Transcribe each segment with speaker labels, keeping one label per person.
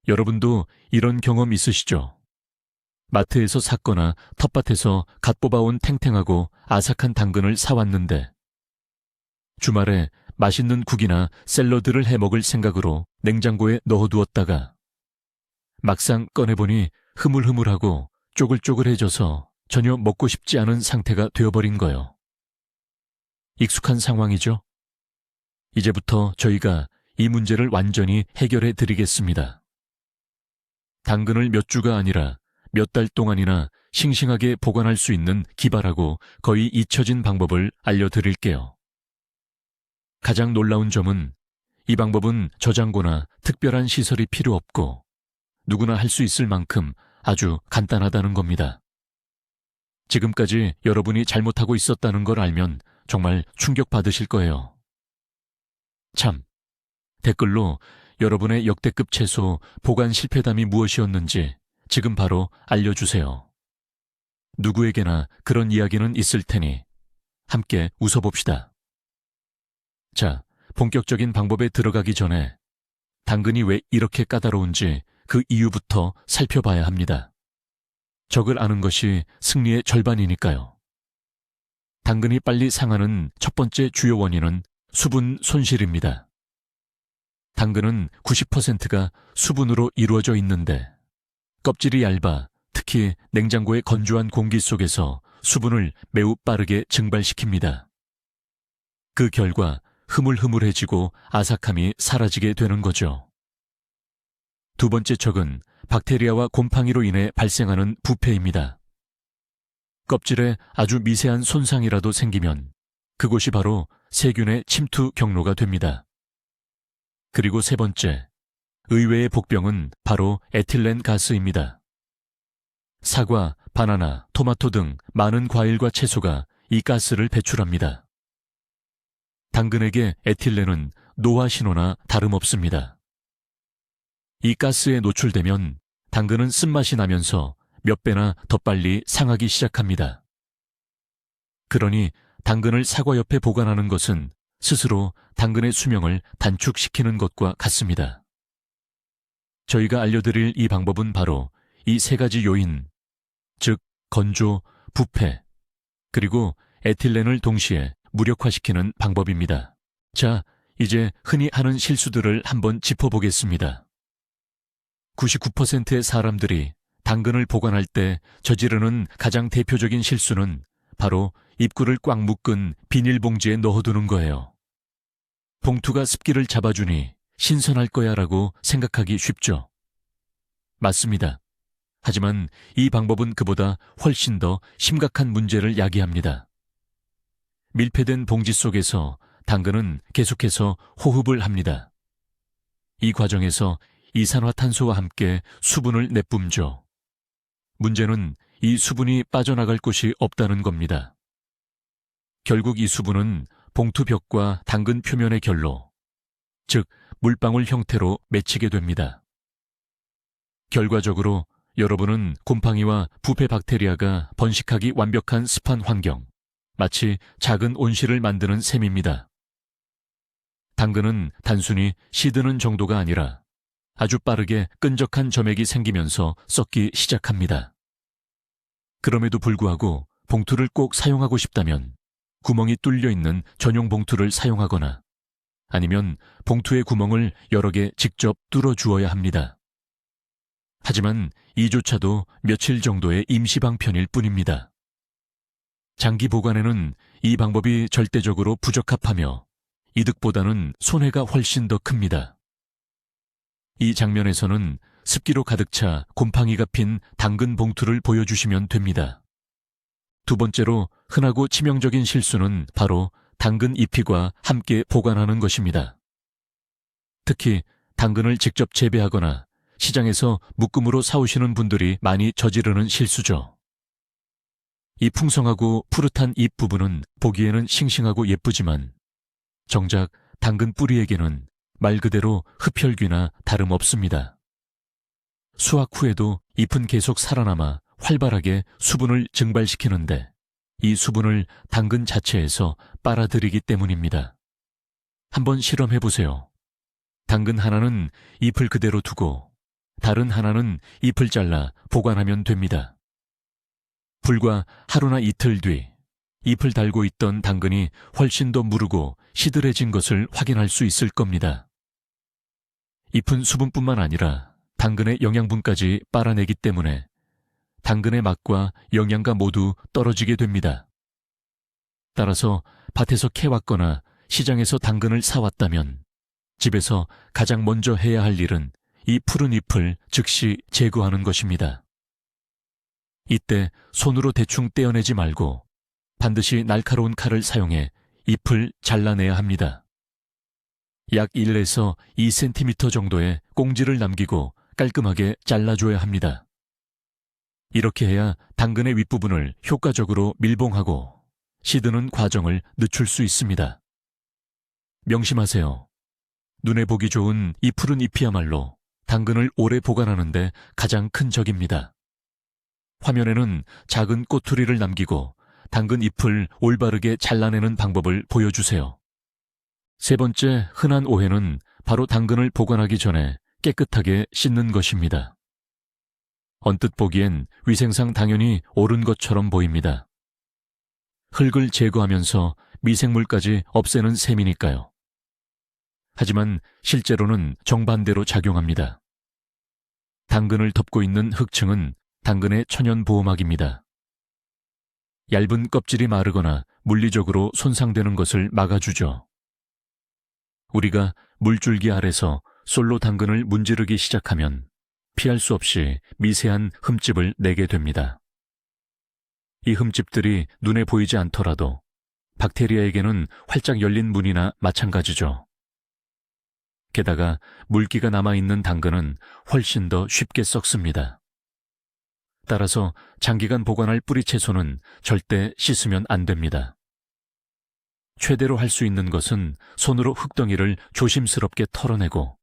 Speaker 1: 여러분도 이런 경험 있으시죠? 마트에서 샀거나 텃밭에서 갓 뽑아온 탱탱하고 아삭한 당근을 사왔는데 주말에 맛있는 국이나 샐러드를 해먹을 생각으로 냉장고에 넣어두었다가 막상 꺼내보니 흐물흐물하고 쪼글쪼글해져서 전혀 먹고 싶지 않은 상태가 되어버린 거요. 익숙한 상황이죠? 이제부터 저희가 이 문제를 완전히 해결해 드리겠습니다. 당근을 몇 주가 아니라 몇 달 동안이나 싱싱하게 보관할 수 있는 기발하고 거의 잊혀진 방법을 알려드릴게요. 가장 놀라운 점은 이 방법은 저장고나 특별한 시설이 필요 없고 누구나 할 수 있을 만큼 아주 간단하다는 겁니다. 지금까지 여러분이 잘못하고 있었다는 걸 알면 정말 충격받으실 거예요. 참, 댓글로 여러분의 역대급 채소 보관 실패담이 무엇이었는지 지금 바로 알려주세요. 누구에게나 그런 이야기는 있을 테니 함께 웃어봅시다. 자, 본격적인 방법에 들어가기 전에 당근이 왜 이렇게 까다로운지 그 이유부터 살펴봐야 합니다. 적을 아는 것이 승리의 절반이니까요. 당근이 빨리 상하는 첫 번째 주요 원인은 수분 손실입니다. 당근은 90%가 수분으로 이루어져 있는데 껍질이 얇아 특히 냉장고의 건조한 공기 속에서 수분을 매우 빠르게 증발시킵니다. 그 결과 흐물흐물해지고 아삭함이 사라지게 되는 거죠. 두 번째 적은 박테리아와 곰팡이로 인해 발생하는 부패입니다. 껍질에 아주 미세한 손상이라도 생기면 그곳이 바로 세균의 침투 경로가 됩니다. 그리고 세 번째, 의외의 복병은 바로 에틸렌 가스입니다. 사과, 바나나, 토마토 등 많은 과일과 채소가 이 가스를 배출합니다. 당근에게 에틸렌은 노화 신호나 다름없습니다. 이 가스에 노출되면 당근은 쓴맛이 나면서 몇 배나 더 빨리 상하기 시작합니다. 그러니 당근을 사과 옆에 보관하는 것은 스스로 당근의 수명을 단축시키는 것과 같습니다. 저희가 알려드릴 이 방법은 바로 이 세 가지 요인, 즉 건조, 부패, 그리고 에틸렌을 동시에 무력화시키는 방법입니다. 자, 이제 흔히 하는 실수들을 한번 짚어보겠습니다. 99%의 사람들이 당근을 보관할 때 저지르는 가장 대표적인 실수는 바로 입구를 꽉 묶은 비닐봉지에 넣어두는 거예요. 봉투가 습기를 잡아주니 신선할 거야 라고 생각하기 쉽죠. 맞습니다. 하지만 이 방법은 그보다 훨씬 더 심각한 문제를 야기합니다. 밀폐된 봉지 속에서 당근은 계속해서 호흡을 합니다. 이 과정에서 이산화탄소와 함께 수분을 내뿜죠. 문제는 이 수분이 빠져나갈 곳이 없다는 겁니다. 결국 이 수분은 봉투 벽과 당근 표면의 결로, 즉 물방울 형태로 맺히게 됩니다. 결과적으로 여러분은 곰팡이와 부패 박테리아가 번식하기 완벽한 습한 환경, 마치 작은 온실을 만드는 셈입니다. 당근은 단순히 시드는 정도가 아니라 아주 빠르게 끈적한 점액이 생기면서 썩기 시작합니다. 그럼에도 불구하고 봉투를 꼭 사용하고 싶다면 구멍이 뚫려 있는 전용 봉투를 사용하거나 아니면 봉투의 구멍을 여러 개 직접 뚫어 주어야 합니다. 하지만 이조차도 며칠 정도의 임시 방편일 뿐입니다. 장기 보관에는 이 방법이 절대적으로 부적합하며 이득보다는 손해가 훨씬 더 큽니다. 이 장면에서는 습기로 가득 차 곰팡이가 핀 당근 봉투를 보여주시면 됩니다. 두 번째로 흔하고 치명적인 실수는 바로 당근 잎이과 함께 보관하는 것입니다. 특히 당근을 직접 재배하거나 시장에서 묶음으로 사오시는 분들이 많이 저지르는 실수죠. 이 풍성하고 푸릇한 잎 부분은 보기에는 싱싱하고 예쁘지만 정작 당근 뿌리에게는 말 그대로 흡혈귀나 다름없습니다. 수확 후에도 잎은 계속 살아남아 활발하게 수분을 증발시키는데 이 수분을 당근 자체에서 빨아들이기 때문입니다. 한번 실험해보세요. 당근 하나는 잎을 그대로 두고 다른 하나는 잎을 잘라 보관하면 됩니다. 불과 하루나 이틀 뒤 잎을 달고 있던 당근이 훨씬 더 무르고 시들해진 것을 확인할 수 있을 겁니다. 잎은 수분뿐만 아니라 당근의 영양분까지 빨아내기 때문에 당근의 맛과 영양가 모두 떨어지게 됩니다. 따라서 밭에서 캐왔거나 시장에서 당근을 사왔다면 집에서 가장 먼저 해야 할 일은 이 푸른 잎을 즉시 제거하는 것입니다. 이때 손으로 대충 떼어내지 말고 반드시 날카로운 칼을 사용해 잎을 잘라내야 합니다. 약 1에서 2cm 정도의 꽁지를 남기고 깔끔하게 잘라줘야 합니다. 이렇게 해야 당근의 윗부분을 효과적으로 밀봉하고 시드는 과정을 늦출 수 있습니다. 명심하세요. 눈에 보기 좋은 이 푸른 잎이야말로 당근을 오래 보관하는 데 가장 큰 적입니다. 화면에는 작은 꼬투리를 남기고 당근 잎을 올바르게 잘라내는 방법을 보여주세요. 세 번째 흔한 오해는 바로 당근을 보관하기 전에 깨끗하게 씻는 것입니다. 언뜻 보기엔 위생상 당연히 옳은 것처럼 보입니다. 흙을 제거하면서 미생물까지 없애는 셈이니까요. 하지만 실제로는 정반대로 작용합니다. 당근을 덮고 있는 흙층은 당근의 천연 보호막입니다. 얇은 껍질이 마르거나 물리적으로 손상되는 것을 막아주죠. 우리가 물줄기 아래서 솔로 당근을 문지르기 시작하면 피할 수 없이 미세한 흠집을 내게 됩니다. 이 흠집들이 눈에 보이지 않더라도 박테리아에게는 활짝 열린 문이나 마찬가지죠. 게다가 물기가 남아있는 당근은 훨씬 더 쉽게 썩습니다. 따라서 장기간 보관할 뿌리 채소는 절대 씻으면 안 됩니다. 최대로 할 수 있는 것은 손으로 흙덩이를 조심스럽게 털어내고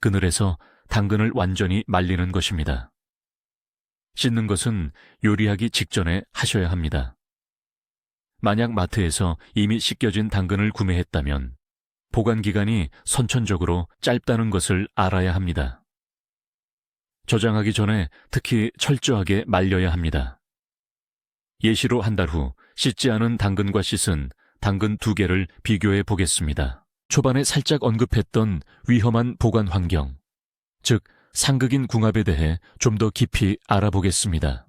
Speaker 1: 그늘에서 당근을 완전히 말리는 것입니다. 씻는 것은 요리하기 직전에 하셔야 합니다. 만약 마트에서 이미 씻겨진 당근을 구매했다면 보관 기간이 선천적으로 짧다는 것을 알아야 합니다. 저장하기 전에 특히 철저하게 말려야 합니다. 예시로 한 달 후 씻지 않은 당근과 씻은 당근 2개를 비교해 보겠습니다. 초반에 살짝 언급했던 위험한 보관 환경, 즉 상극인 궁합에 대해 좀 더 깊이 알아보겠습니다.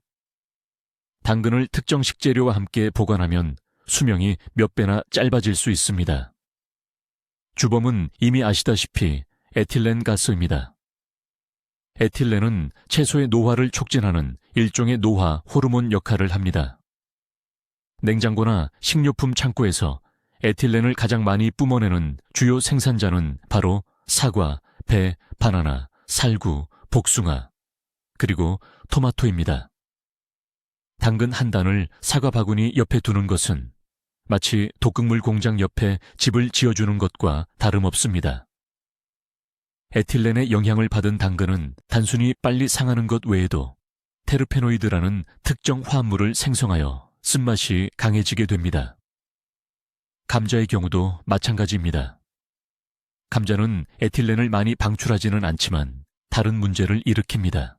Speaker 1: 당근을 특정 식재료와 함께 보관하면 수명이 몇 배나 짧아질 수 있습니다. 주범은 이미 아시다시피 에틸렌 가스입니다. 에틸렌은 채소의 노화를 촉진하는 일종의 노화 호르몬 역할을 합니다. 냉장고나 식료품 창고에서 에틸렌을 가장 많이 뿜어내는 주요 생산자는 바로 사과, 배, 바나나, 살구, 복숭아, 그리고 토마토입니다. 당근 한 단을 사과 바구니 옆에 두는 것은 마치 독극물 공장 옆에 집을 지어주는 것과 다름없습니다. 에틸렌의 영향을 받은 당근은 단순히 빨리 상하는 것 외에도 테르페노이드라는 특정 화합물을 생성하여 쓴맛이 강해지게 됩니다. 감자의 경우도 마찬가지입니다. 감자는 에틸렌을 많이 방출하지는 않지만 다른 문제를 일으킵니다.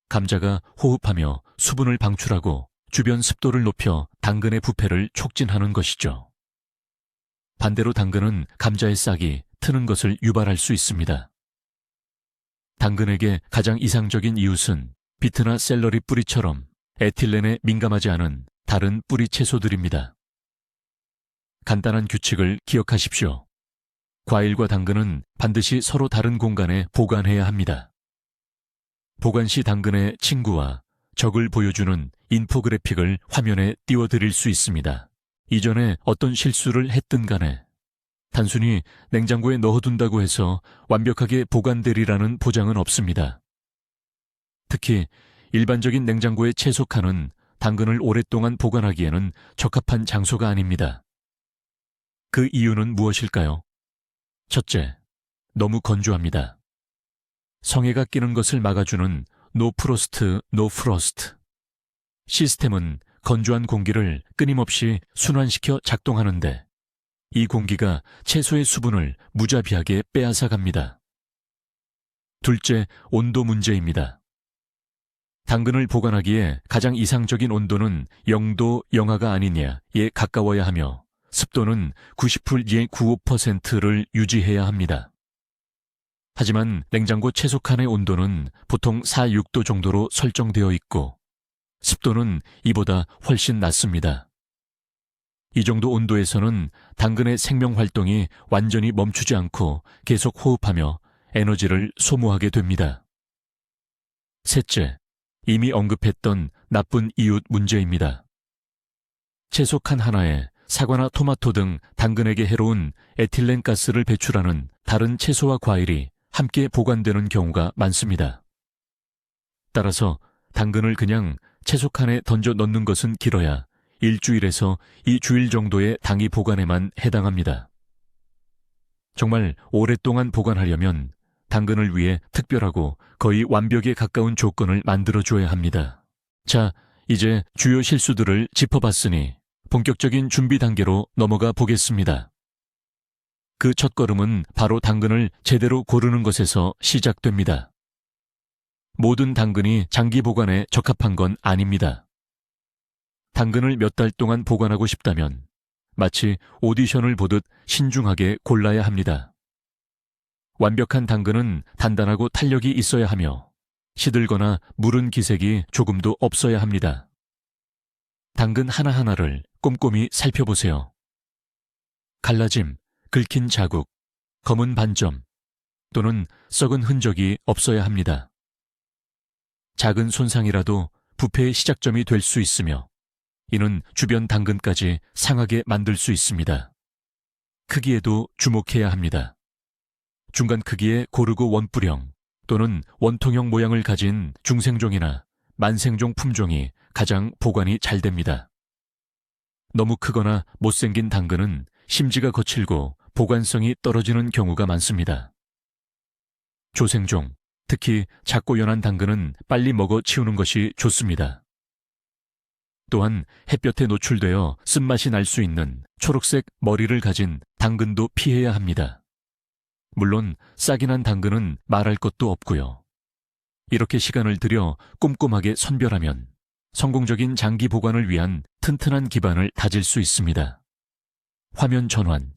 Speaker 1: 감자가 호흡하며 수분을 방출하고 주변 습도를 높여 당근의 부패를 촉진하는 것이죠. 반대로 당근은 감자의 싹이 트는 것을 유발할 수 있습니다. 당근에게 가장 이상적인 이웃은 비트나 샐러리 뿌리처럼 에틸렌에 민감하지 않은 다른 뿌리 채소들입니다. 간단한 규칙을 기억하십시오. 과일과 당근은 반드시 서로 다른 공간에 보관해야 합니다. 보관 시 당근의 친구와 적을 보여주는 인포그래픽을 화면에 띄워드릴 수 있습니다. 이전에 어떤 실수를 했든 간에 단순히 냉장고에 넣어둔다고 해서 완벽하게 보관되리라는 보장은 없습니다. 특히 일반적인 냉장고의 채소 칸은 당근을 오랫동안 보관하기에는 적합한 장소가 아닙니다. 그 이유는 무엇일까요? 첫째, 너무 건조합니다. 성에가 끼는 것을 막아주는 노 프로스트, 노 프로스트. 시스템은 건조한 공기를 끊임없이 순환시켜 작동하는데 이 공기가 채소의 수분을 무자비하게 빼앗아 갑니다. 둘째, 온도 문제입니다. 당근을 보관하기에 가장 이상적인 온도는 0도 영하가 아니냐에 가까워야 하며 습도는 90%를 유지해야 합니다. 하지만 냉장고 채소칸의 온도는 보통 4, 6도 정도로 설정되어 있고 습도는 이보다 훨씬 낮습니다. 이 정도 온도에서는 당근의 생명활동이 완전히 멈추지 않고 계속 호흡하며 에너지를 소모하게 됩니다. 셋째, 이미 언급했던 나쁜 이웃 문제입니다. 채소 칸 하나에 사과나 토마토 등 당근에게 해로운 에틸렌 가스를 배출하는 다른 채소와 과일이 함께 보관되는 경우가 많습니다. 따라서 당근을 그냥 채소 칸에 던져 넣는 것은 길어야 일주일에서 2주일 정도의 당이 보관에만 해당합니다. 정말 오랫동안 보관하려면 당근을 위해 특별하고 거의 완벽에 가까운 조건을 만들어줘야 합니다. 자, 이제 주요 실수들을 짚어봤으니 본격적인 준비 단계로 넘어가 보겠습니다. 그 첫걸음은 바로 당근을 제대로 고르는 것에서 시작됩니다. 모든 당근이 장기 보관에 적합한 건 아닙니다. 당근을 몇 달 동안 보관하고 싶다면 마치 오디션을 보듯 신중하게 골라야 합니다. 완벽한 당근은 단단하고 탄력이 있어야 하며 시들거나 무른 기색이 조금도 없어야 합니다. 당근 하나하나를 꼼꼼히 살펴보세요. 갈라짐, 긁힌 자국, 검은 반점 또는 썩은 흔적이 없어야 합니다. 작은 손상이라도 부패의 시작점이 될 수 있으며 이는 주변 당근까지 상하게 만들 수 있습니다. 크기에도 주목해야 합니다. 중간 크기의 고르고 원뿔형 또는 원통형 모양을 가진 중생종이나 만생종 품종이 가장 보관이 잘 됩니다. 너무 크거나 못생긴 당근은 심지가 거칠고 보관성이 떨어지는 경우가 많습니다. 조생종, 특히 작고 연한 당근은 빨리 먹어 치우는 것이 좋습니다. 또한 햇볕에 노출되어 쓴맛이 날 수 있는 초록색 머리를 가진 당근도 피해야 합니다. 물론 싹이 난 당근은 말할 것도 없고요. 이렇게 시간을 들여 꼼꼼하게 선별하면 성공적인 장기 보관을 위한 튼튼한 기반을 다질 수 있습니다. 화면 전환.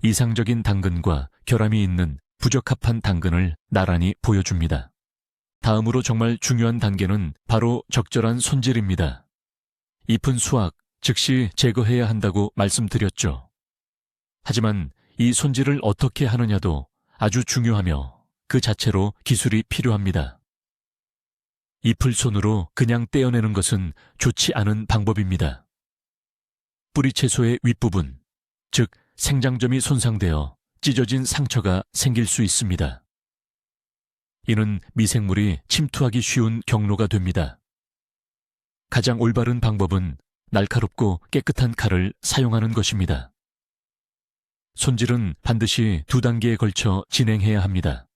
Speaker 1: 이상적인 당근과 결함이 있는 부적합한 당근을 나란히 보여줍니다. 다음으로 정말 중요한 단계는 바로 적절한 손질입니다. 잎은 수확, 즉시 제거해야 한다고 말씀드렸죠. 하지만 이 손질을 어떻게 하느냐도 아주 중요하며 그 자체로 기술이 필요합니다. 잎을 손으로 그냥 떼어내는 것은 좋지 않은 방법입니다. 뿌리 채소의 윗부분, 즉 생장점이 손상되어 찢어진 상처가 생길 수 있습니다. 이는 미생물이 침투하기 쉬운 경로가 됩니다. 가장 올바른 방법은 날카롭고 깨끗한 칼을 사용하는 것입니다. 손질은 반드시 2단계에 걸쳐 진행해야 합니다.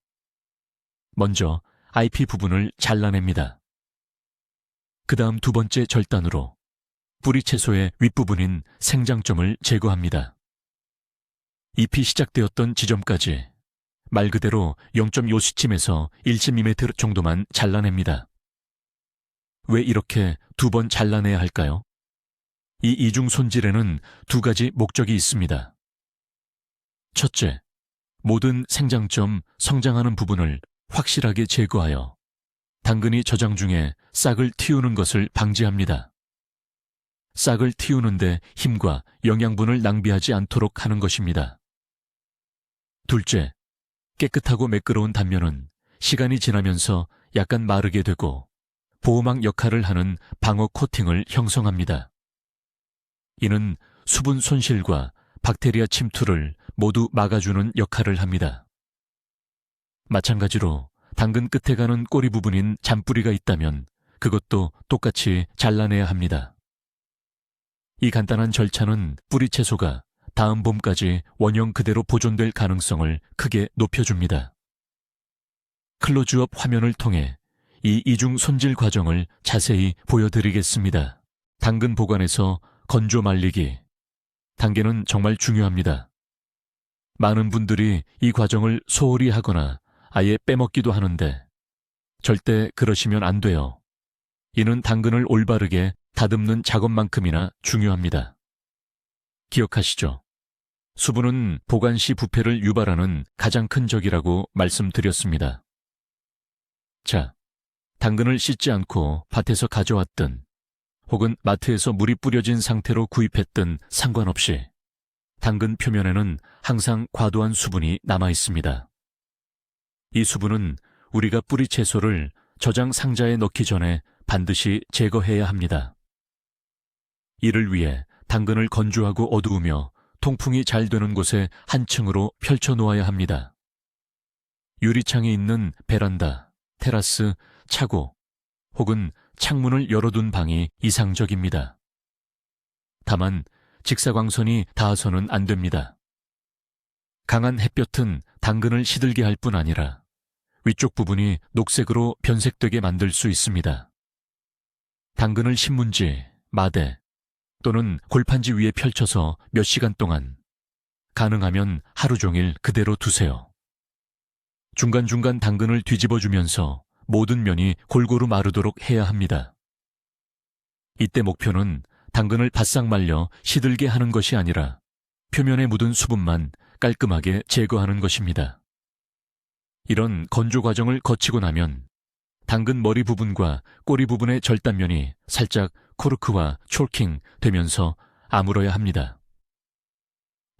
Speaker 1: 먼저 잎 부분을 잘라냅니다. 그 다음 두 번째 절단으로 뿌리 채소의 윗부분인 생장점을 제거합니다. 잎이 시작되었던 지점까지 말 그대로 0.5cm에서 1cm 정도만 잘라냅니다. 왜 이렇게 2번 잘라내야 할까요? 이 이중 손질에는 2가지 목적이 있습니다. 첫째, 모든 생장점, 성장하는 부분을 확실하게 제거하여 당근이 저장 중에 싹을 틔우는 것을 방지합니다. 싹을 틔우는데 힘과 영양분을 낭비하지 않도록 하는 것입니다. 둘째, 깨끗하고 매끄러운 단면은 시간이 지나면서 약간 마르게 되고 보호막 역할을 하는 방어 코팅을 형성합니다. 이는 수분 손실과 박테리아 침투를 모두 막아주는 역할을 합니다. 마찬가지로 당근 끝에 가는 꼬리 부분인 잔뿌리가 있다면 그것도 똑같이 잘라내야 합니다. 이 간단한 절차는 뿌리 채소가 다음 봄까지 원형 그대로 보존될 가능성을 크게 높여줍니다. 클로즈업 화면을 통해 이 이중 손질 과정을 자세히 보여드리겠습니다. 당근 보관에서 건조 말리기. 단계는 정말 중요합니다. 많은 분들이 이 과정을 소홀히 하거나 아예 빼먹기도 하는데 절대 그러시면 안 돼요. 이는 당근을 올바르게 다듬는 작업만큼이나 중요합니다. 기억하시죠? 수분은 보관 시 부패를 유발하는 가장 큰 적이라고 말씀드렸습니다. 자, 당근을 씻지 않고 밭에서 가져왔든 혹은 마트에서 물이 뿌려진 상태로 구입했든 상관없이 당근 표면에는 항상 과도한 수분이 남아 있습니다. 이 수분은 우리가 뿌리 채소를 저장 상자에 넣기 전에 반드시 제거해야 합니다. 이를 위해 당근을 건조하고 어두우며 통풍이 잘 되는 곳에 한 층으로 펼쳐 놓아야 합니다. 유리창이 있는 베란다, 테라스, 차고 혹은 창문을 열어둔 방이 이상적입니다. 다만 직사광선이 닿아서는 안 됩니다. 강한 햇볕은 당근을 시들게 할 뿐 아니라 위쪽 부분이 녹색으로 변색되게 만들 수 있습니다. 당근을 신문지, 마대 또는 골판지 위에 펼쳐서 몇 시간 동안, 가능하면 하루 종일 그대로 두세요. 중간중간 당근을 뒤집어주면서 모든 면이 골고루 마르도록 해야 합니다. 이때 목표는 당근을 바싹 말려 시들게 하는 것이 아니라 표면에 묻은 수분만 깔끔하게 제거하는 것입니다. 이런 건조 과정을 거치고 나면 당근 머리 부분과 꼬리 부분의 절단면이 살짝 코르크와 촐킹 되면서 아물어야 합니다.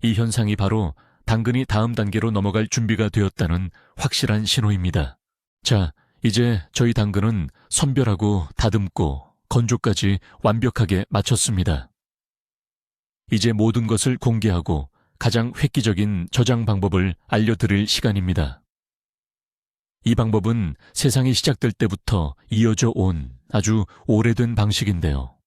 Speaker 1: 이 현상이 바로 당근이 다음 단계로 넘어갈 준비가 되었다는 확실한 신호입니다. 자, 이제 저희 당근은 선별하고 다듬고 건조까지 완벽하게 마쳤습니다. 이제 모든 것을 공개하고 가장 획기적인 저장 방법을 알려드릴 시간입니다. 이 방법은 세상이 시작될 때부터 이어져 온 아주 오래된 방식인데요.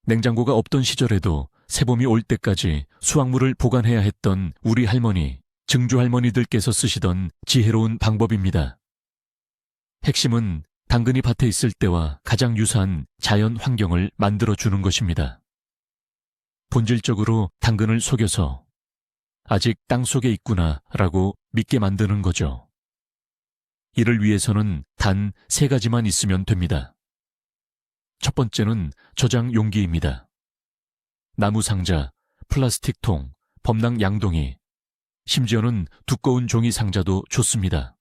Speaker 1: 냉장고가 없던 시절에도 새봄이 올 때까지 수확물을 보관해야 했던 우리 할머니, 증조 할머니들께서 쓰시던 지혜로운 방법입니다. 핵심은 당근이 밭에 있을 때와 가장 유사한 자연 환경을 만들어주는 것입니다. 본질적으로 당근을 속여서 아직 땅 속에 있구나 라고 믿게 만드는 거죠. 이를 위해서는 단 3가지만 있으면 됩니다. 첫 번째는 저장 용기입니다. 나무 상자, 플라스틱 통, 범랑 양동이, 심지어는 두꺼운 종이 상자도 좋습니다.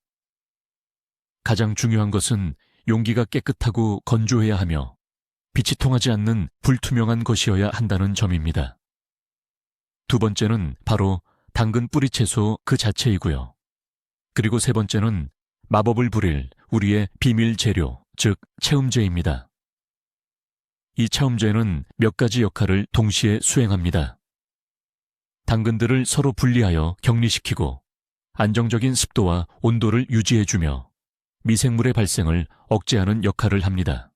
Speaker 1: 가장 중요한 것은 용기가 깨끗하고 건조해야 하며 빛이 통하지 않는 불투명한 것이어야 한다는 점입니다. 두 번째는 바로 당근 뿌리 채소 그 자체이고요. 그리고 세 번째는 마법을 부릴 우리의 비밀 재료, 즉 체움제입니다. 이 체움제는 몇 가지 역할을 동시에 수행합니다. 당근들을 서로 분리하여 격리시키고 안정적인 습도와 온도를 유지해주며 미생물의 발생을 억제하는 역할을 합니다.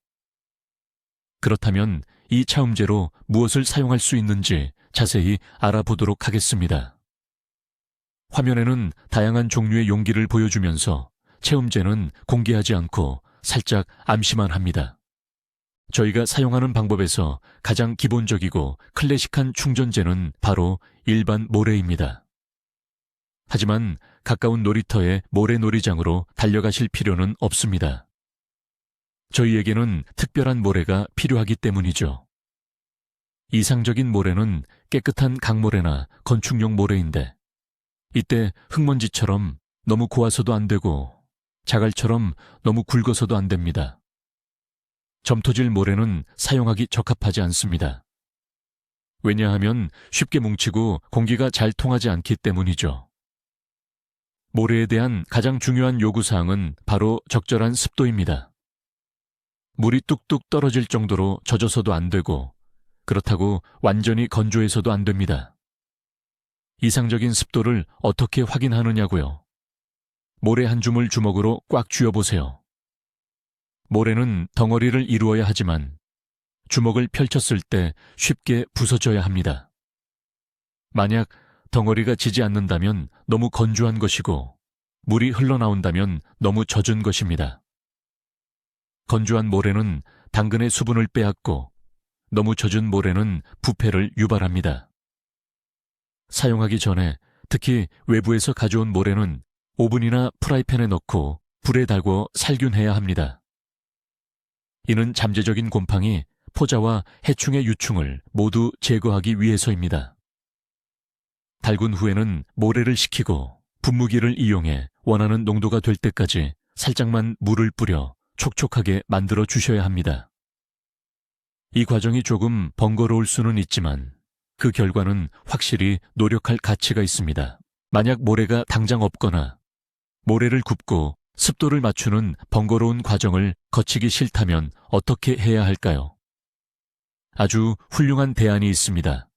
Speaker 1: 그렇다면 이 차음제로 무엇을 사용할 수 있는지 자세히 알아보도록 하겠습니다. 화면에는 다양한 종류의 용기를 보여주면서 체움제는 공개하지 않고 살짝 암시만 합니다. 저희가 사용하는 방법에서 가장 기본적이고 클래식한 충전재는 바로 일반 모래입니다. 하지만 가까운 놀이터의 모래놀이장으로 달려가실 필요는 없습니다. 저희에게는 특별한 모래가 필요하기 때문이죠. 이상적인 모래는 깨끗한 강모래나 건축용 모래인데 이때 흙먼지처럼 너무 고와서도 안 되고 자갈처럼 너무 굵어서도 안 됩니다. 점토질 모래는 사용하기 적합하지 않습니다. 왜냐하면 쉽게 뭉치고 공기가 잘 통하지 않기 때문이죠. 모래에 대한 가장 중요한 요구사항은 바로 적절한 습도입니다. 물이 뚝뚝 떨어질 정도로 젖어서도 안 되고 그렇다고 완전히 건조해서도 안 됩니다. 이상적인 습도를 어떻게 확인하느냐고요? 모래 한 줌을 주먹으로 꽉 쥐어보세요. 모래는 덩어리를 이루어야 하지만 주먹을 펼쳤을 때 쉽게 부서져야 합니다. 만약 덩어리가 지지 않는다면 너무 건조한 것이고 물이 흘러나온다면 너무 젖은 것입니다. 건조한 모래는 당근의 수분을 빼앗고 너무 젖은 모래는 부패를 유발합니다. 사용하기 전에 특히 외부에서 가져온 모래는 오븐이나 프라이팬에 넣고 불에 달궈 살균해야 합니다. 이는 잠재적인 곰팡이, 포자와 해충의 유충을 모두 제거하기 위해서입니다. 달군 후에는 모래를 식히고 분무기를 이용해 원하는 농도가 될 때까지 살짝만 물을 뿌려 촉촉하게 만들어 주셔야 합니다. 이 과정이 조금 번거로울 수는 있지만 그 결과는 확실히 노력할 가치가 있습니다. 만약 모래가 당장 없거나 모래를 굽고 습도를 맞추는 번거로운 과정을 거치기 싫다면 어떻게 해야 할까요? 아주 훌륭한 대안이 있습니다.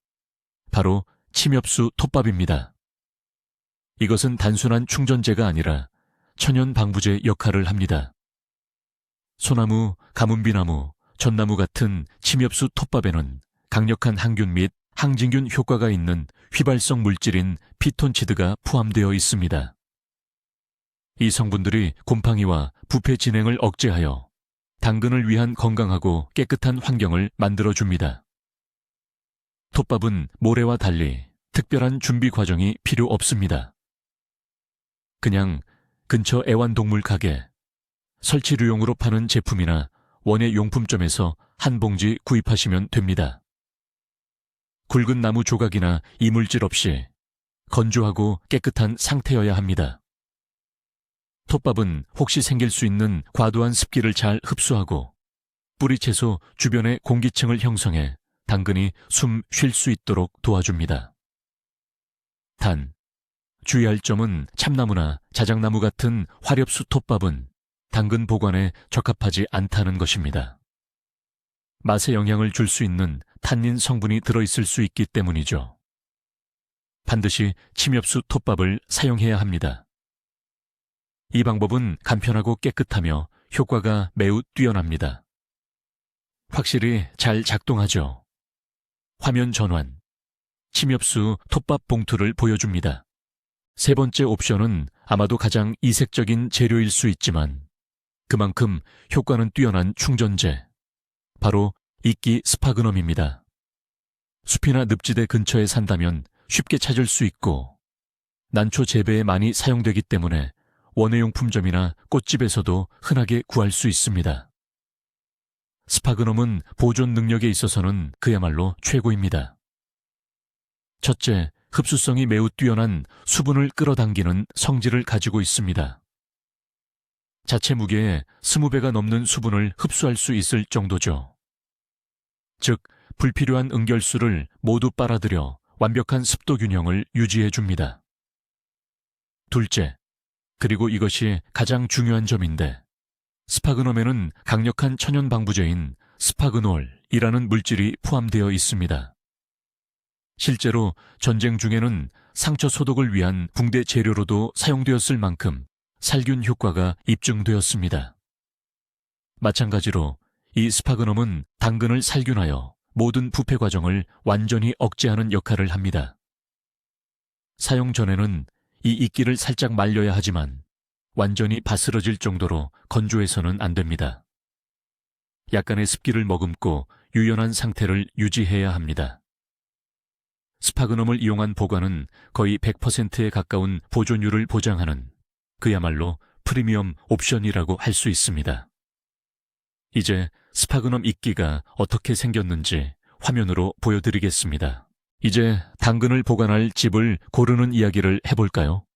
Speaker 1: 바로 침엽수 톱밥입니다. 이것은 단순한 충전재가 아니라 천연 방부제 역할을 합니다. 소나무, 가문비나무, 전나무 같은 침엽수 톱밥에는 강력한 항균 및 항진균 효과가 있는 휘발성 물질인 피톤치드가 포함되어 있습니다. 이 성분들이 곰팡이와 부패 진행을 억제하여 당근을 위한 건강하고 깨끗한 환경을 만들어줍니다. 톱밥은 모래와 달리 특별한 준비 과정이 필요 없습니다. 그냥 근처 애완동물 가게, 설치류용으로 파는 제품이나 원예용품점에서 한 봉지 구입하시면 됩니다. 굵은 나무 조각이나 이물질 없이 건조하고 깨끗한 상태여야 합니다. 톱밥은 혹시 생길 수 있는 과도한 습기를 잘 흡수하고 뿌리 채소 주변의 공기층을 형성해 당근이 숨 쉴 수 있도록 도와줍니다. 단, 주의할 점은 참나무나 자작나무 같은 화렵수 톱밥은 당근 보관에 적합하지 않다는 것입니다. 맛에 영향을 줄 수 있는 탄닌 성분이 들어있을 수 있기 때문이죠. 반드시 침엽수 톱밥을 사용해야 합니다. 이 방법은 간편하고 깨끗하며 효과가 매우 뛰어납니다. 확실히 잘 작동하죠. 화면 전환, 침엽수 톱밥 봉투를 보여줍니다. 세 번째 옵션은 아마도 가장 이색적인 재료일 수 있지만 그만큼 효과는 뛰어난 충전재, 바로 이끼 스파그넘입니다. 숲이나 늪지대 근처에 산다면 쉽게 찾을 수 있고 난초 재배에 많이 사용되기 때문에 원예용품점이나 꽃집에서도 흔하게 구할 수 있습니다. 스파그넘은 보존 능력에 있어서는 그야말로 최고입니다. 첫째, 흡수성이 매우 뛰어난 수분을 끌어당기는 성질을 가지고 있습니다. 자체 무게의 20배가 넘는 수분을 흡수할 수 있을 정도죠. 즉, 불필요한 응결수를 모두 빨아들여 완벽한 습도 균형을 유지해 줍니다. 둘째, 그리고 이것이 가장 중요한 점인데, 스파그넘에는 강력한 천연 방부제인 스파그놀이라는 물질이 포함되어 있습니다. 실제로 전쟁 중에는 상처 소독을 위한 붕대 재료로도 사용되었을 만큼 살균 효과가 입증되었습니다. 마찬가지로 이 스파그넘은 당근을 살균하여 모든 부패 과정을 완전히 억제하는 역할을 합니다. 사용 전에는 이 이끼를 살짝 말려야 하지만 완전히 바스러질 정도로 건조해서는 안 됩니다. 약간의 습기를 머금고 유연한 상태를 유지해야 합니다. 스파그넘을 이용한 보관은 거의 100%에 가까운 보존율을 보장하는 그야말로 프리미엄 옵션이라고 할 수 있습니다. 이제 스파그넘 이끼가 어떻게 생겼는지 화면으로 보여드리겠습니다. 이제 당근을 보관할 집을 고르는 이야기를 해볼까요?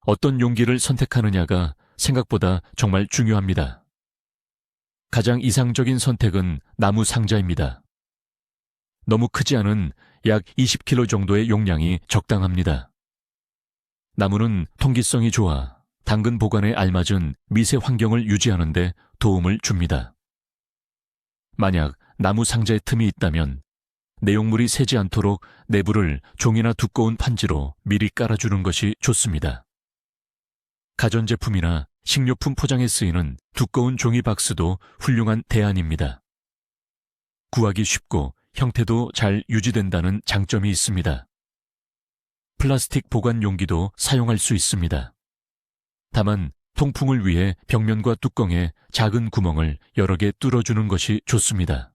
Speaker 1: 어떤 용기를 선택하느냐가 생각보다 정말 중요합니다. 가장 이상적인 선택은 나무 상자입니다. 너무 크지 않은 약 20kg 정도의 용량이 적당합니다. 나무는 통기성이 좋아 당근 보관에 알맞은 미세 환경을 유지하는 데 도움을 줍니다. 만약 나무 상자에 틈이 있다면 내용물이 새지 않도록 내부를 종이나 두꺼운 판지로 미리 깔아주는 것이 좋습니다. 가전제품이나 식료품 포장에 쓰이는 두꺼운 종이 박스도 훌륭한 대안입니다. 구하기 쉽고 형태도 잘 유지된다는 장점이 있습니다. 플라스틱 보관 용기도 사용할 수 있습니다. 다만 통풍을 위해 벽면과 뚜껑에 작은 구멍을 여러 개 뚫어주는 것이 좋습니다.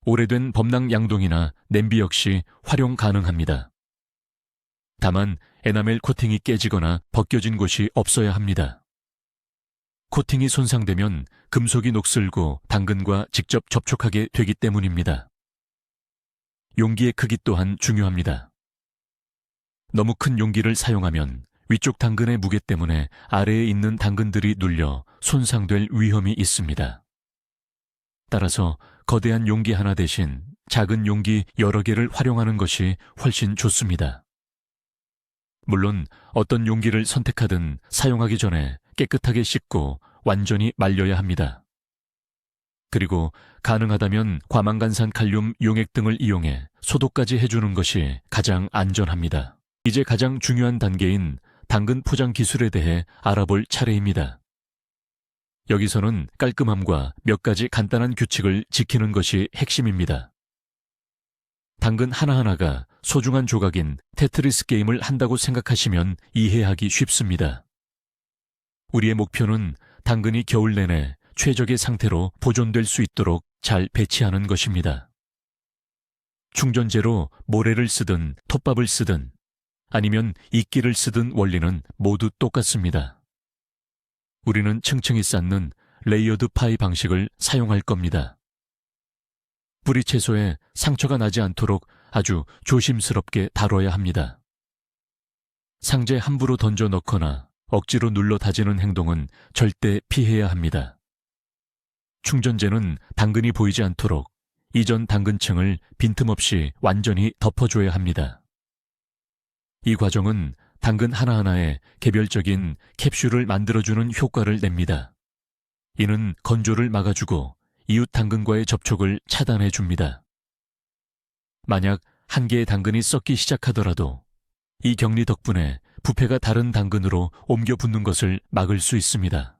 Speaker 1: 오래된 범랑 양동이나 냄비 역시 활용 가능합니다. 다만 에나멜 코팅이 깨지거나 벗겨진 곳이 없어야 합니다. 코팅이 손상되면 금속이 녹슬고 당근과 직접 접촉하게 되기 때문입니다. 용기의 크기 또한 중요합니다. 너무 큰 용기를 사용하면 위쪽 당근의 무게 때문에 아래에 있는 당근들이 눌려 손상될 위험이 있습니다. 따라서 거대한 용기 하나 대신 작은 용기 여러 개를 활용하는 것이 훨씬 좋습니다. 물론 어떤 용기를 선택하든 사용하기 전에 깨끗하게 씻고 완전히 말려야 합니다. 그리고 가능하다면 과망간산 칼륨 용액 등을 이용해 소독까지 해주는 것이 가장 안전합니다. 이제 가장 중요한 단계인 당근 포장 기술에 대해 알아볼 차례입니다. 여기서는 깔끔함과 몇 가지 간단한 규칙을 지키는 것이 핵심입니다. 당근 하나하나가 소중한 조각인 테트리스 게임을 한다고 생각하시면 이해하기 쉽습니다. 우리의 목표는 당근이 겨울 내내 최적의 상태로 보존될 수 있도록 잘 배치하는 것입니다. 충전재로 모래를 쓰든 톱밥을 쓰든 아니면 이끼를 쓰든 원리는 모두 똑같습니다. 우리는 층층이 쌓는 레이어드 파이 방식을 사용할 겁니다. 뿌리 채소에 상처가 나지 않도록 아주 조심스럽게 다뤄야 합니다. 상자에 함부로 던져 넣거나 억지로 눌러 다지는 행동은 절대 피해야 합니다. 충전재는 당근이 보이지 않도록 이전 당근층을 빈틈없이 완전히 덮어줘야 합니다. 이 과정은 당근 하나하나에 개별적인 캡슐을 만들어주는 효과를 냅니다. 이는 건조를 막아주고 이웃 당근과의 접촉을 차단해 줍니다. 만약 한 개의 당근이 썩기 시작하더라도 이 격리 덕분에 부패가 다른 당근으로 옮겨 붙는 것을 막을 수 있습니다.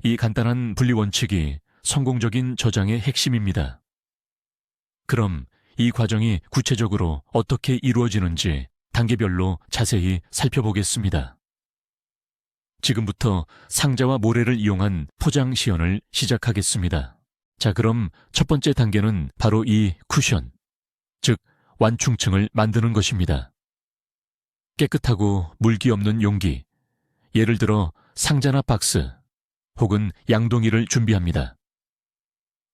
Speaker 1: 이 간단한 분리 원칙이 성공적인 저장의 핵심입니다. 그럼 이 과정이 구체적으로 어떻게 이루어지는지 단계별로 자세히 살펴보겠습니다. 지금부터 상자와 모래를 이용한 포장 시연을 시작하겠습니다. 자, 그럼 첫 번째 단계는 바로 이 쿠션, 즉 완충층을 만드는 것입니다. 깨끗하고 물기 없는 용기, 예를 들어 상자나 박스 혹은 양동이를 준비합니다.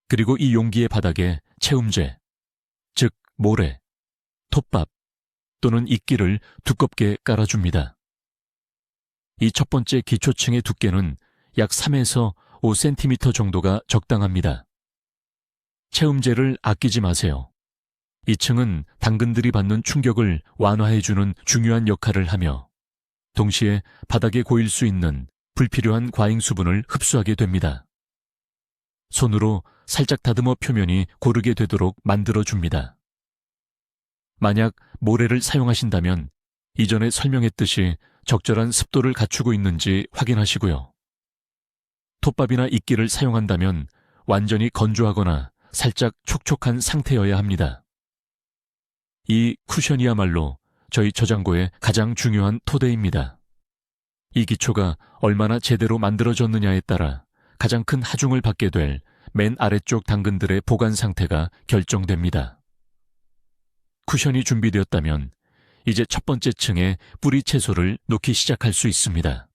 Speaker 1: 그리고 이 용기의 바닥에 채움제, 즉 모래, 톱밥 또는 이끼를 두껍게 깔아줍니다. 이 첫 번째 기초층의 두께는 약 3에서 5cm 정도가 적당합니다. 채움제를 아끼지 마세요. 이 층은 당근들이 받는 충격을 완화해주는 중요한 역할을 하며 동시에 바닥에 고일 수 있는 불필요한 과잉 수분을 흡수하게 됩니다. 손으로 살짝 다듬어 표면이 고르게 되도록 만들어줍니다. 만약 모래를 사용하신다면 이전에 설명했듯이 적절한 습도를 갖추고 있는지 확인하시고요. 톱밥이나 이끼를 사용한다면 완전히 건조하거나 살짝 촉촉한 상태여야 합니다. 이 쿠션이야말로 저희 저장고의 가장 중요한 토대입니다. 이 기초가 얼마나 제대로 만들어졌느냐에 따라 가장 큰 하중을 받게 될 맨 아래쪽 당근들의 보관 상태가 결정됩니다. 쿠션이 준비되었다면 이제 첫 번째 층에 뿌리 채소를 놓기 시작할 수 있습니다.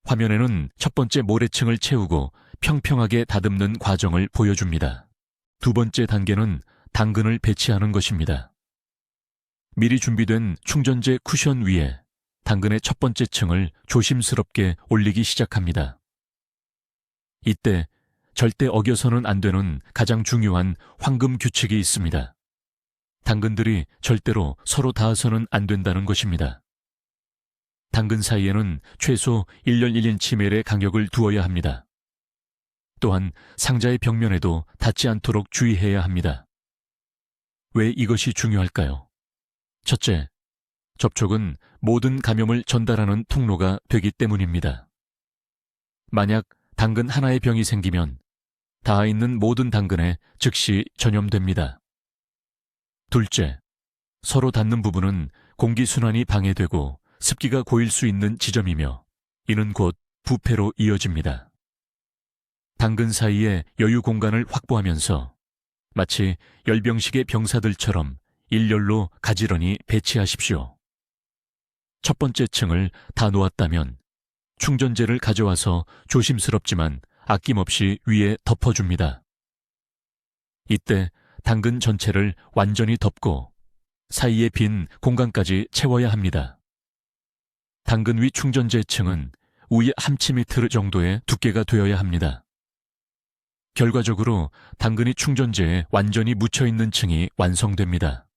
Speaker 1: 화면에는 첫 번째 모래층을 채우고 평평하게 다듬는 과정을 보여줍니다. 두 번째 단계는 당근을 배치하는 것입니다. 미리 준비된 충전재 쿠션 위에 당근의 첫 번째 층을 조심스럽게 올리기 시작합니다. 이때 절대 어겨서는 안 되는 가장 중요한 황금 규칙이 있습니다. 당근들이 절대로 서로 닿아서는 안 된다는 것입니다. 당근 사이에는 최소 1/1인치멜의 간격을 두어야 합니다. 또한 상자의 벽면에도 닿지 않도록 주의해야 합니다. 왜 이것이 중요할까요? 첫째, 접촉은 모든 감염을 전달하는 통로가 되기 때문입니다. 만약 당근 하나의 병이 생기면 닿아있는 모든 당근에 즉시 전염됩니다. 둘째, 서로 닿는 부분은 공기순환이 방해되고 습기가 고일 수 있는 지점이며 이는 곧 부패로 이어집니다. 당근 사이에 여유 공간을 확보하면서 마치 열병식의 병사들처럼 일렬로 가지런히 배치하십시오. 첫 번째 층을 다 놓았다면 충전재를 가져와서 조심스럽지만 아낌없이 위에 덮어줍니다. 이때 당근 전체를 완전히 덮고 사이에 빈 공간까지 채워야 합니다. 당근 위 충전재 층은 우에 한 치미터 정도의 두께가 되어야 합니다. 결과적으로 당근이 충전재에 완전히 묻혀있는 층이 완성됩니다.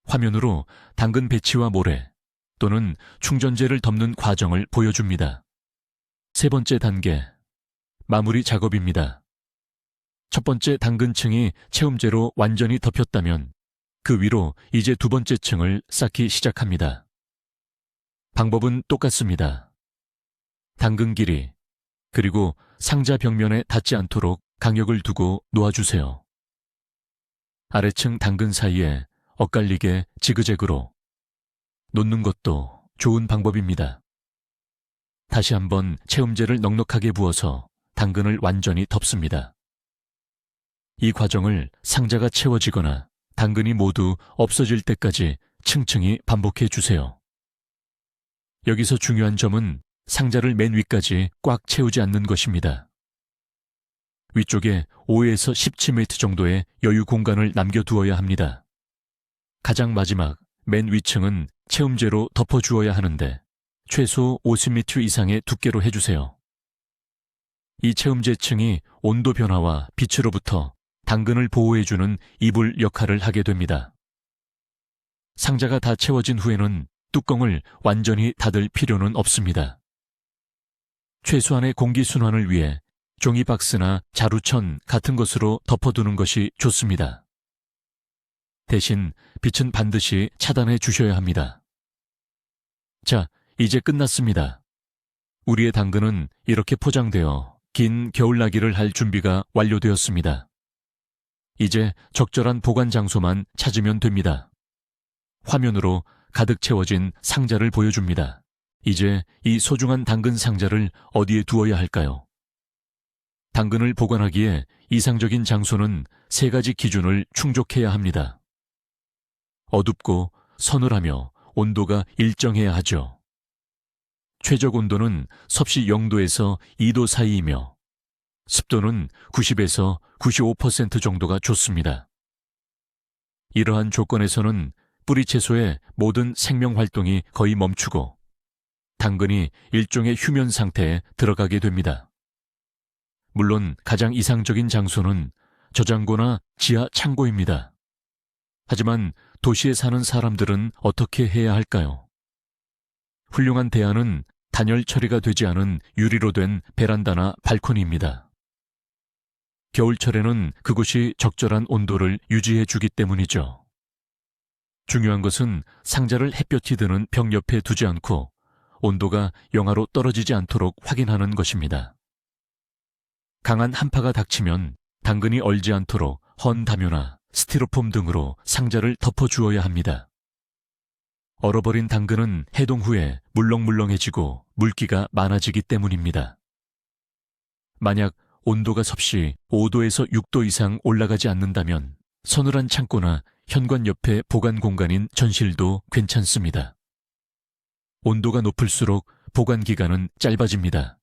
Speaker 1: 화면으로 당근 배치와 모래 또는 충전재를 덮는 과정을 보여줍니다. 세 번째 단계, 마무리 작업입니다. 첫 번째 당근층이 채움재로 완전히 덮였다면 그 위로 이제 두 번째 층을 쌓기 시작합니다. 방법은 똑같습니다. 당근 길이, 그리고 상자 벽면에 닿지 않도록 간격을 두고 놓아주세요. 아래층 당근 사이에 엇갈리게 지그재그로 놓는 것도 좋은 방법입니다. 다시 한번 채움재를 넉넉하게 부어서 당근을 완전히 덮습니다. 이 과정을 상자가 채워지거나 당근이 모두 없어질 때까지 층층이 반복해 주세요. 여기서 중요한 점은 상자를 맨 위까지 꽉 채우지 않는 것입니다. 위쪽에 5에서 10cm 정도의 여유 공간을 남겨두어야 합니다. 가장 마지막 맨 위층은 채움재로 덮어주어야 하는데 최소 50mm 이상의 두께로 해주세요. 이 채움재 층이 온도 변화와 빛으로부터 당근을 보호해주는 이불 역할을 하게 됩니다. 상자가 다 채워진 후에는 뚜껑을 완전히 닫을 필요는 없습니다. 최소한의 공기 순환을 위해 종이박스나 자루천 같은 것으로 덮어두는 것이 좋습니다. 대신 빛은 반드시 차단해 주셔야 합니다. 자, 이제 끝났습니다. 우리의 당근은 이렇게 포장되어 긴 겨울나기를 할 준비가 완료되었습니다. 이제 적절한 보관 장소만 찾으면 됩니다. 화면으로 가득 채워진 상자를 보여줍니다. 이제 이 소중한 당근 상자를 어디에 두어야 할까요? 당근을 보관하기에 이상적인 장소는 3가지 기준을 충족해야 합니다. 어둡고 서늘하며 온도가 일정해야 하죠. 최적 온도는 섭씨 0도에서 2도 사이이며 습도는 90에서 95% 정도가 좋습니다. 이러한 조건에서는 뿌리채소의 모든 생명활동이 거의 멈추고 당근이 일종의 휴면 상태에 들어가게 됩니다. 물론 가장 이상적인 장소는 저장고나 지하 창고입니다. 하지만 도시에 사는 사람들은 어떻게 해야 할까요? 훌륭한 대안은 단열 처리가 되지 않은 유리로 된 베란다나 발코니입니다. 겨울철에는 그곳이 적절한 온도를 유지해 주기 때문이죠. 중요한 것은 상자를 햇볕이 드는 벽 옆에 두지 않고 온도가 영하로 떨어지지 않도록 확인하는 것입니다. 강한 한파가 닥치면 당근이 얼지 않도록 헌 담요나 스티로폼 등으로 상자를 덮어주어야 합니다. 얼어버린 당근은 해동 후에 물렁물렁해지고 물기가 많아지기 때문입니다. 만약 온도가 섭씨 5도에서 6도 이상 올라가지 않는다면 서늘한 창고나 현관 옆에 보관 공간인 전실도 괜찮습니다. 온도가 높을수록 보관 기간은 짧아집니다.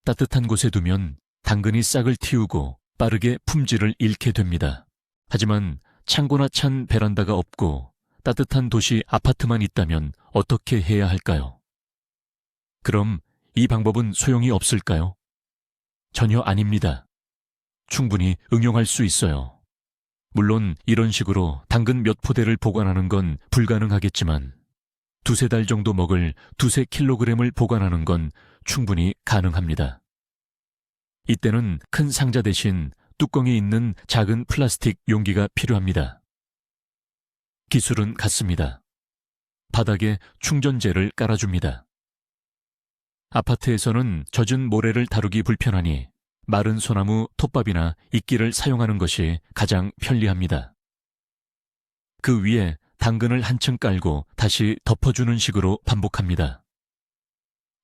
Speaker 1: 따뜻한 곳에 두면 당근이 싹을 틔우고 빠르게 품질을 잃게 됩니다. 하지만 창고나 찬 베란다가 없고 따뜻한 도시 아파트만 있다면 어떻게 해야 할까요? 그럼 이 방법은 소용이 없을까요? 전혀 아닙니다. 충분히 응용할 수 있어요. 물론 이런 식으로 당근 몇 포대를 보관하는 건 불가능하겠지만 2-3달 정도 먹을 2-3kg을 보관하는 건 충분히 가능합니다. 이때는 큰 상자 대신 뚜껑이 있는 작은 플라스틱 용기가 필요합니다. 기술은 같습니다. 바닥에 충전재를 깔아줍니다. 아파트에서는 젖은 모래를 다루기 불편하니 마른 소나무 톱밥이나 이끼를 사용하는 것이 가장 편리합니다. 그 위에 당근을 한층 깔고 다시 덮어주는 식으로 반복합니다.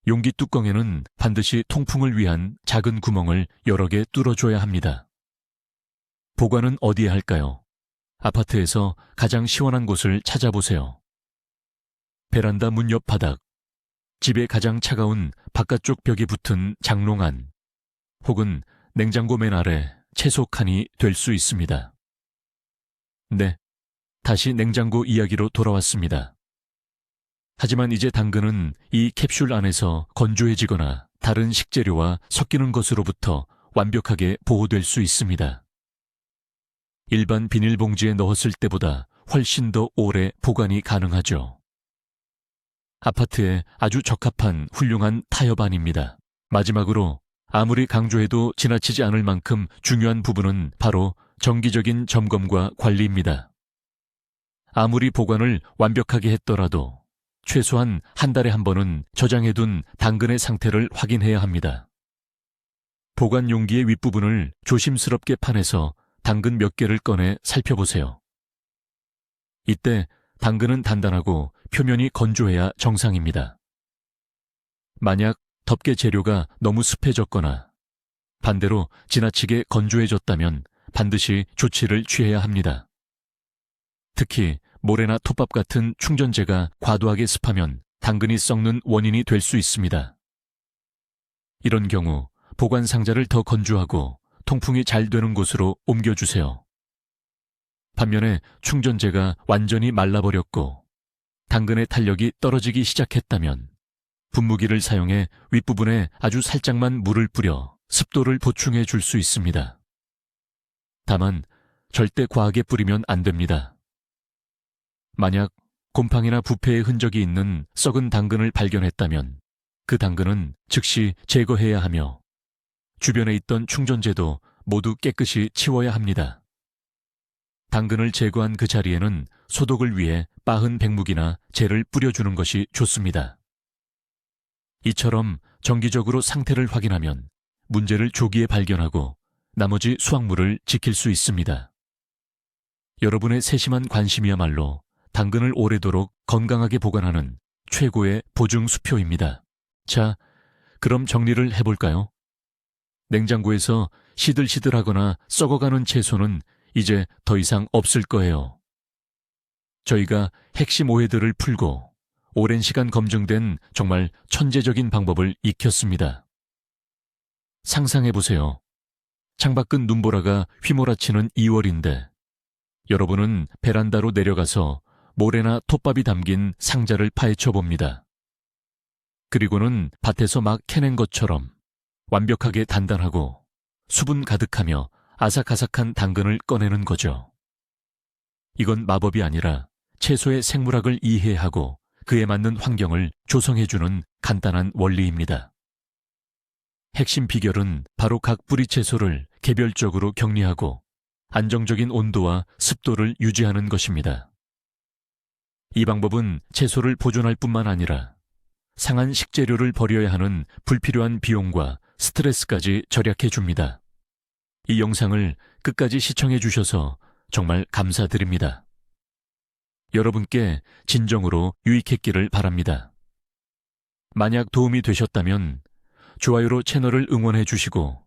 Speaker 1: 용기 뚜껑에는 반드시 통풍을 위한 작은 구멍을 여러 개 뚫어줘야 합니다. 보관은 어디에 할까요? 아파트에서 가장 시원한 곳을 찾아보세요. 베란다 문 옆 바닥, 집의 가장 차가운 바깥쪽 벽에 붙은 장롱안, 혹은 냉장고 맨 아래 채소 칸이 될 수 있습니다. 네, 다시 냉장고 이야기로 돌아왔습니다. 하지만 이제 당근은 이 캡슐 안에서 건조해지거나 다른 식재료와 섞이는 것으로부터 완벽하게 보호될 수 있습니다. 일반 비닐봉지에 넣었을 때보다 훨씬 더 오래 보관이 가능하죠. 아파트에 아주 적합한 훌륭한 타협안입니다. 마지막으로 아무리 강조해도 지나치지 않을 만큼 중요한 부분은 바로 정기적인 점검과 관리입니다. 아무리 보관을 완벽하게 했더라도 최소한 한 달에 한 번은 저장해둔 당근의 상태를 확인해야 합니다. 보관 용기의 윗부분을 조심스럽게 파내서 당근 몇 개를 꺼내 살펴보세요. 이때 당근은 단단하고 표면이 건조해야 정상입니다. 만약 덮개 재료가 너무 습해졌거나 반대로 지나치게 건조해졌다면 반드시 조치를 취해야 합니다. 특히 모래나 톱밥 같은 충전재가 과도하게 습하면 당근이 썩는 원인이 될 수 있습니다. 이런 경우 보관 상자를 더 건조하고 통풍이 잘 되는 곳으로 옮겨주세요. 반면에 충전재가 완전히 말라버렸고 당근의 탄력이 떨어지기 시작했다면 분무기를 사용해 윗부분에 아주 살짝만 물을 뿌려 습도를 보충해 줄 수 있습니다. 다만 절대 과하게 뿌리면 안 됩니다. 만약 곰팡이나 부패의 흔적이 있는 썩은 당근을 발견했다면 그 당근은 즉시 제거해야 하며 주변에 있던 충전재도 모두 깨끗이 치워야 합니다. 당근을 제거한 그 자리에는 소독을 위해 빠은 백묵이나 젤을 뿌려주는 것이 좋습니다. 이처럼 정기적으로 상태를 확인하면 문제를 조기에 발견하고 나머지 수확물을 지킬 수 있습니다. 여러분의 세심한 관심이야말로 당근을 오래도록 건강하게 보관하는 최고의 보증 수표입니다. 자, 그럼 정리를 해볼까요? 냉장고에서 시들시들하거나 썩어가는 채소는 이제 더 이상 없을 거예요. 저희가 핵심 오해들을 풀고 오랜 시간 검증된 정말 천재적인 방법을 익혔습니다. 상상해보세요. 창밖은 눈보라가 휘몰아치는 2월인데 여러분은 베란다로 내려가서 모래나 톱밥이 담긴 상자를 파헤쳐 봅니다. 그리고는 밭에서 막 캐낸 것처럼 완벽하게 단단하고 수분 가득하며 아삭아삭한 당근을 꺼내는 거죠. 이건 마법이 아니라 채소의 생물학을 이해하고 그에 맞는 환경을 조성해주는 간단한 원리입니다. 핵심 비결은 바로 각 뿌리 채소를 개별적으로 격리하고 안정적인 온도와 습도를 유지하는 것입니다. 이 방법은 채소를 보존할 뿐만 아니라 상한 식재료를 버려야 하는 불필요한 비용과 스트레스까지 절약해 줍니다. 이 영상을 끝까지 시청해 주셔서 정말 감사드립니다. 여러분께 진정으로 유익했기를 바랍니다. 만약 도움이 되셨다면 좋아요로 채널을 응원해 주시고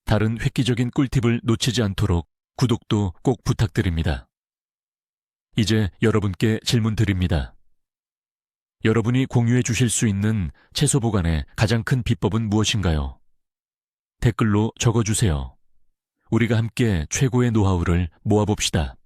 Speaker 1: 다른 획기적인 꿀팁을 놓치지 않도록 구독도 꼭 부탁드립니다. 이제 여러분께 질문 드립니다. 여러분이 공유해 주실 수 있는 채소 보관의 가장 큰 비법은 무엇인가요? 댓글로 적어주세요. 우리가 함께 최고의 노하우를 모아봅시다.